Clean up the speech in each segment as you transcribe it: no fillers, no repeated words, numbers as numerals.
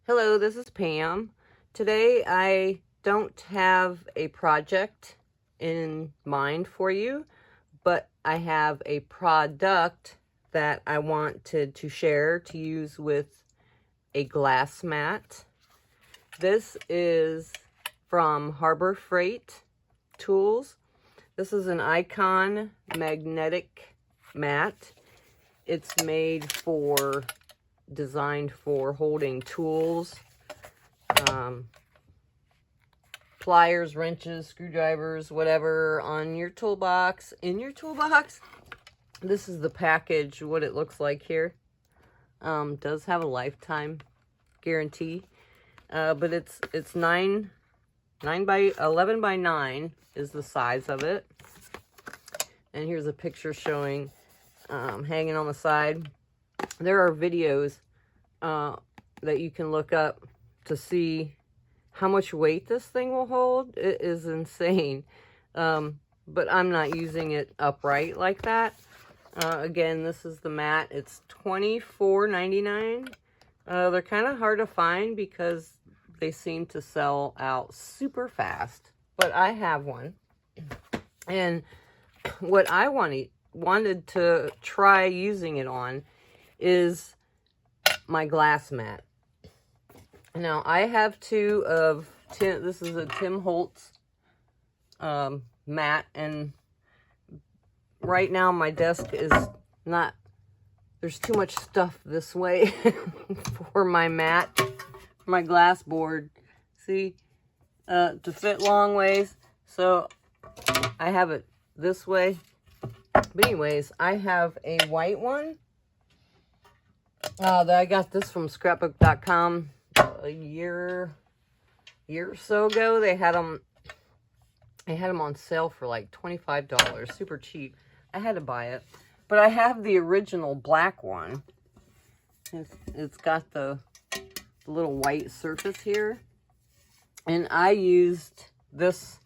Hello, this is Pam. Today I don't have a project in mind for you, but I have a product that I wanted to share to use with a glass mat. This is from Harbor Freight Tools. This is an Icon magnetic mat. It's designed for holding tools, pliers, wrenches, screwdrivers, whatever on your toolbox. In your toolbox, this is the package, what it looks like here. Does have a lifetime guarantee, but it's 9 by 11 by 9 is the size of it. And here's a picture showing hanging on the side. There are videos that you can look up to see how much weight this thing will hold. It is insane. But I'm not using it upright like that. Again, this is the mat. It's $24.99. They're kind of hard to find because they seem to sell out super fast. But I have one. And what I wanted to try using it on is my glass mat. Now I have two of this is a Tim Holtz mat, and right now my desk is not, there's too much stuff this way for my mat, my glass board, see, to fit long ways. So I have it this way. But anyways, I have a white one that I got this from scrapbook.com a year or so ago. They had them on sale for like $25, super cheap. I had to buy it. But I have the original black one. It's got the little white surface here. And I used this,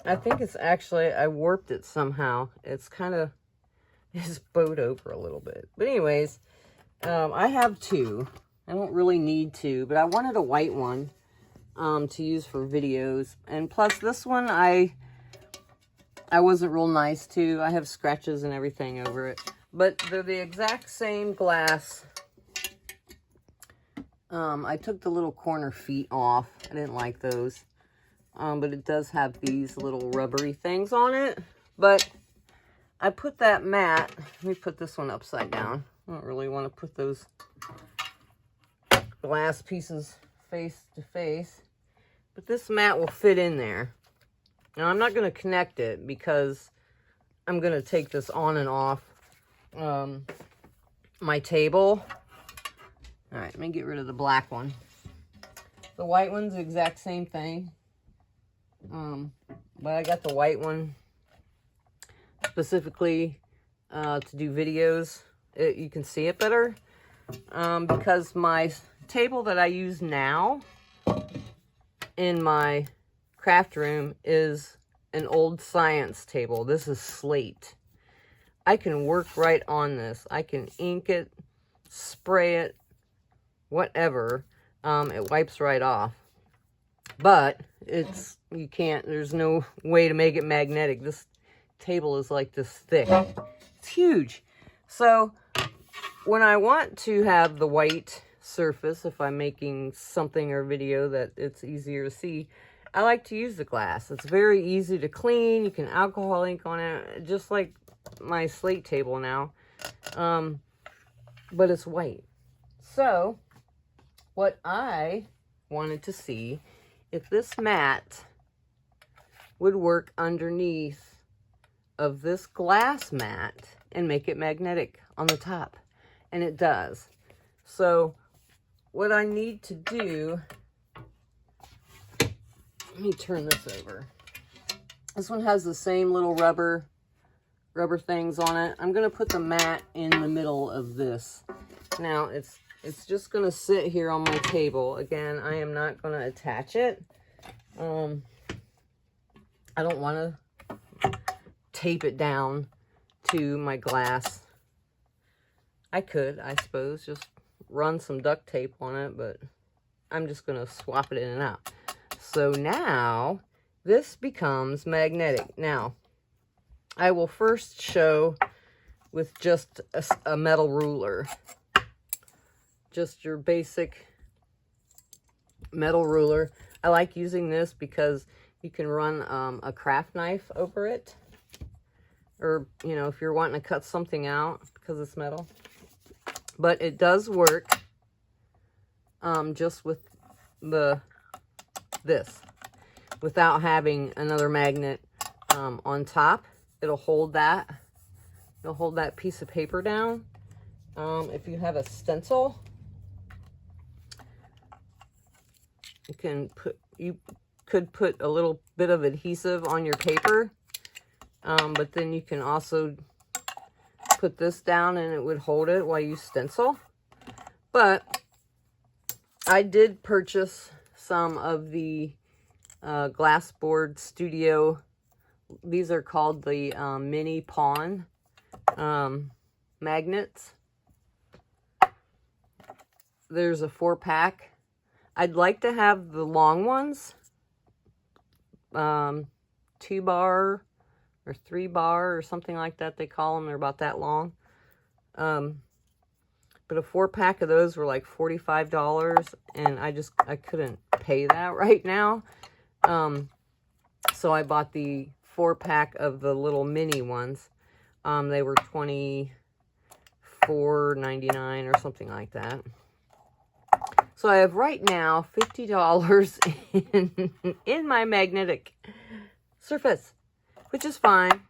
I think it's actually, I warped it somehow. It's bowed over a little bit. But anyways, I have two. I don't really need two, but I wanted a white one to use for videos. And plus this one, I wasn't real nice to. I have scratches and everything over it. But they're the exact same glass. I took the little corner feet off. I didn't like those. But it does have these little rubbery things on it. But I put that mat, let me put this one upside down. I don't really want to put those glass pieces face to face. But this mat will fit in there. Now I'm not going to connect it because I'm going to take this on and off my table. Alright, let me get rid of the black one. The white one's the exact same thing. But I got the white one specifically to do videos. You can see it better because my table that I use now in my craft room is an old science table. This is slate. I can work right on this. I can ink it, spray it, whatever. It wipes right off. But you can't, there's no way to make it magnetic. This table is like this thick. It's huge. So when I want to have the white surface, if I'm making something or video that it's easier to see, I like to use the glass. It's very easy to clean. You can alcohol ink on it, just like my slate table now. But it's white. So what I wanted to see, if this mat would work underneath of this glass mat and make it magnetic on the top. And it does. So what I need to do, let me turn this over. This one has the same little rubber things on it. I'm going to put the mat in the middle of this. Now it's just going to sit here on my table. Again, I am not going to attach it. I don't want to tape it down to my glass. I could, I suppose, just run some duct tape on it, but I'm just going to swap it in and out. So now this becomes magnetic. Now, I will first show with just a metal ruler. Just your basic metal ruler. I like using this because you can run a craft knife over it. Or, you know, if you're wanting to cut something out because it's metal. But it does work just with this. Without having another magnet on top. It'll hold that. It'll hold that piece of paper down. If you have a stencil, you could put a little bit of adhesive on your paper, but then you can also put this down and it would hold it while you stencil. But I did purchase some of the Glassboard Studio. These are called the mini pawn magnets. There's a 4-pack. I'd like to have the long ones, 2-bar or 3-bar or something like that they call them. They're about that long. But a 4-pack of those were like $45, and I couldn't pay that right now. So I bought the 4-pack of the little mini ones. They were $24.99 or something like that. So I have right now $50 in my magnetic surface, which is fine.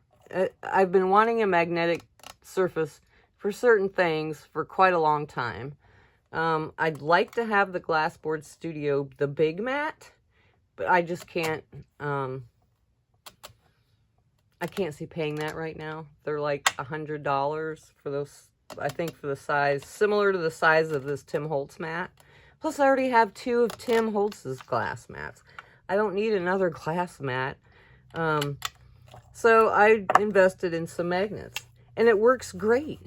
I've been wanting a magnetic surface for certain things for quite a long time. I'd like to have the Glassboard Studio, the big mat, but I just can't, I can't see paying that right now. They're like $100 for those, I think for the size, similar to the size of this Tim Holtz mat. Plus I already have 2 of Tim Holtz's glass mats. I don't need another glass mat. So I invested in some magnets and it works great.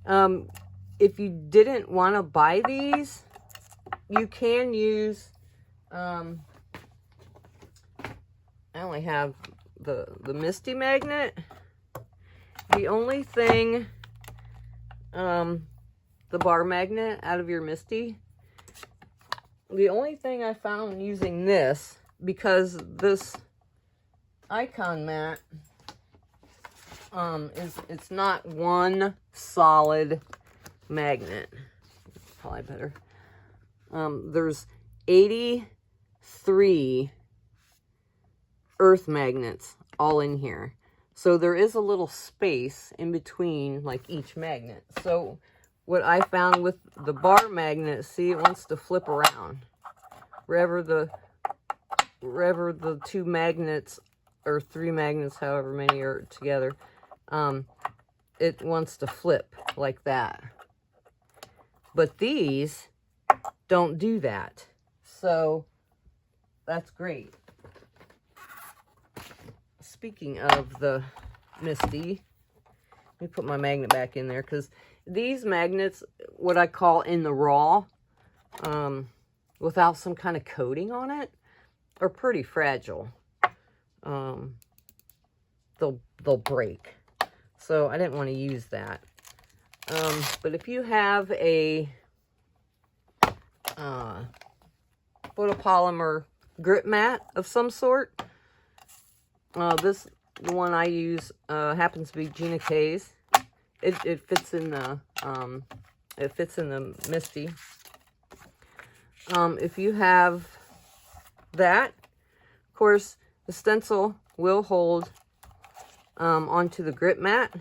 If you didn't want to buy these, you can use, I only have the Misty magnet. The only thing, the bar magnet out of your Misty, the only thing I found using this, because this icon mat, it's not one solid magnet. Probably better. There's 83 earth magnets all in here. So there is a little space in between like each magnet. So what I found with the bar magnet, see, it wants to flip around. Wherever the 2 magnets or 3 magnets, however many are together, it wants to flip like that. But these don't do that. So that's great. Speaking of the Misty, let me put my magnet back in there, because these magnets, what I call in the raw, without some kind of coating on it, are pretty fragile. They'll break. So I didn't want to use that. But if you have a photopolymer grip mat of some sort, the one I use happens to be Gina K's. It fits in the Misty. If you have that, of course, the stencil will hold onto the grip mat.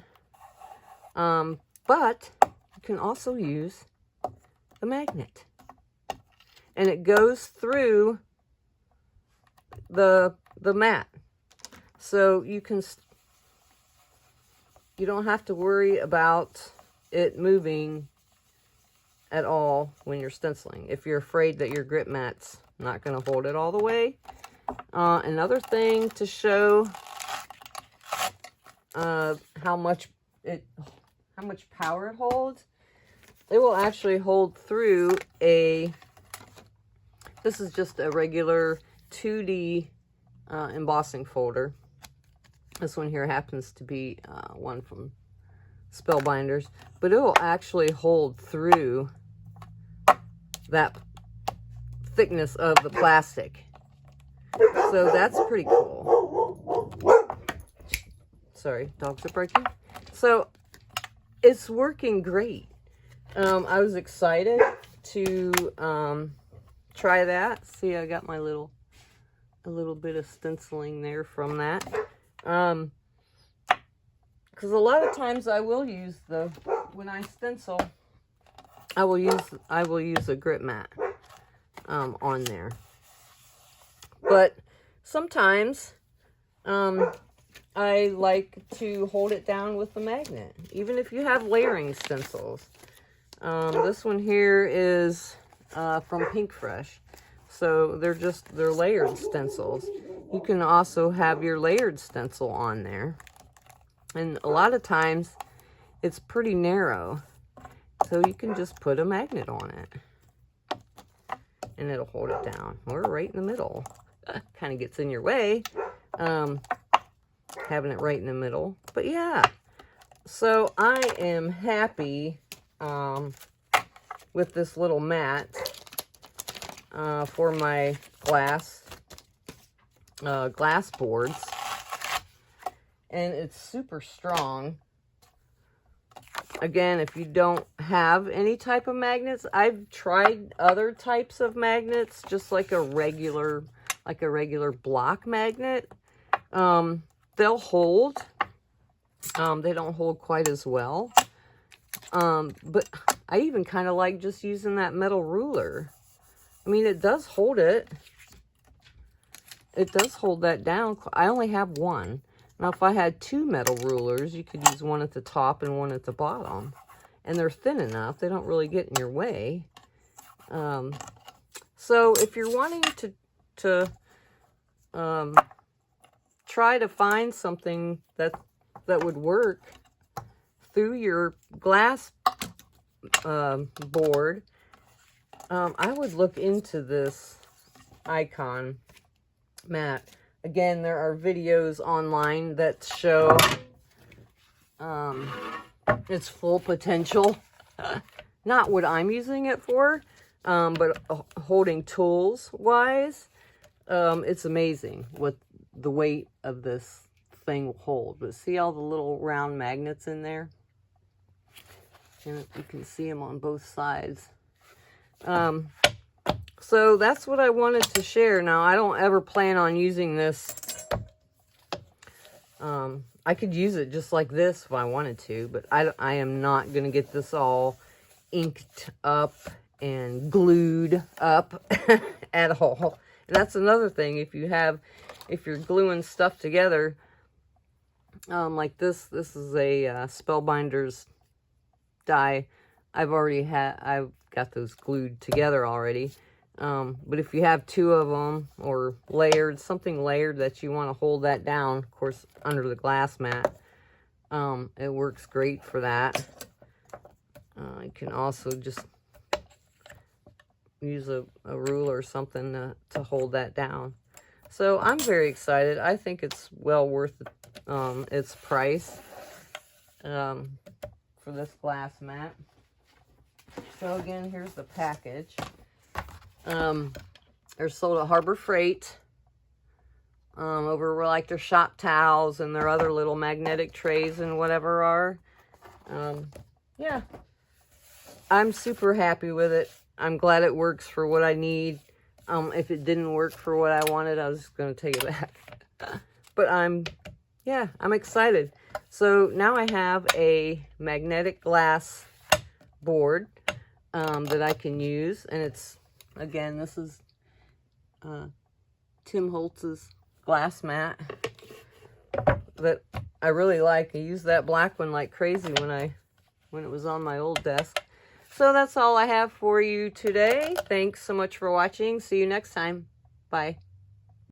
But you can also use the magnet. And it goes through the mat. So you don't have to worry about it moving at all when you're stenciling, if you're afraid that your grip mat's not going to hold it all the way. Another thing to show how much power it holds, it will actually hold through a This is just a regular 2D embossing folder. This one here happens to be one from Spellbinders, but it will actually hold through that thickness of the plastic. So that's pretty cool. Sorry, dogs are barking. So it's working great. I was excited to try that. See, I got my a little bit of stenciling there from that. Because a lot of times I will use when I stencil, I will use a grip mat on there. But sometimes I like to hold it down with the magnet, even if you have layering stencils. This one here is from Pink Fresh. So they're layered stencils. You can also have your layered stencil on there. And a lot of times it's pretty narrow. So you can just put a magnet on it. And it'll hold it down. Or right in the middle. Kind of gets in your way. Having it right in the middle. But yeah. So I am happy with this little mat for my glass boards. And it's super strong. Again, if you don't have any type of magnets, I've tried other types of magnets, just like a regular block magnet. They'll hold. They don't hold quite as well. But I even kind of like just using that metal ruler. I mean, it does hold it. It does hold that down. I only have one. Now, if I had two metal rulers, you could use one at the top and one at the bottom. And they're thin enough. They don't really get in your way. So if you're wanting to try to find something that would work through your glass board, I would look into this icon mat. Again, there are videos online that show its full potential. Not what I'm using it for, but holding tools wise, it's amazing what the weight of this thing will hold. But see all the little round magnets in there? And you can see them on both sides. So that's what I wanted to share. Now, I don't ever plan on using this. I could use it just like this if I wanted to, but I am not going to get this all inked up and glued up at all. And that's another thing. If you're gluing stuff together, like this is a Spellbinders die. I've got those glued together already. But if you have two of them or something layered that you want to hold that down, of course, under the glass mat, it works great for that. You can also just use a ruler or something to hold that down. So I'm very excited. I think it's well worth its price for this glass mat. So again, here's the package. They're sold at Harbor Freight, over where like their shop towels and their other little magnetic trays and whatever are. Yeah, I'm super happy with it. I'm glad it works for what I need. If it didn't work for what I wanted, I was just going to take it back. But I'm excited. So now I have a magnetic glass board that I can use, and it's, again, this is Tim Holtz's glass mat that I really like. I used that black one like crazy when it was on my old desk. So that's all I have for you today. Thanks so much for watching. See you next time. Bye.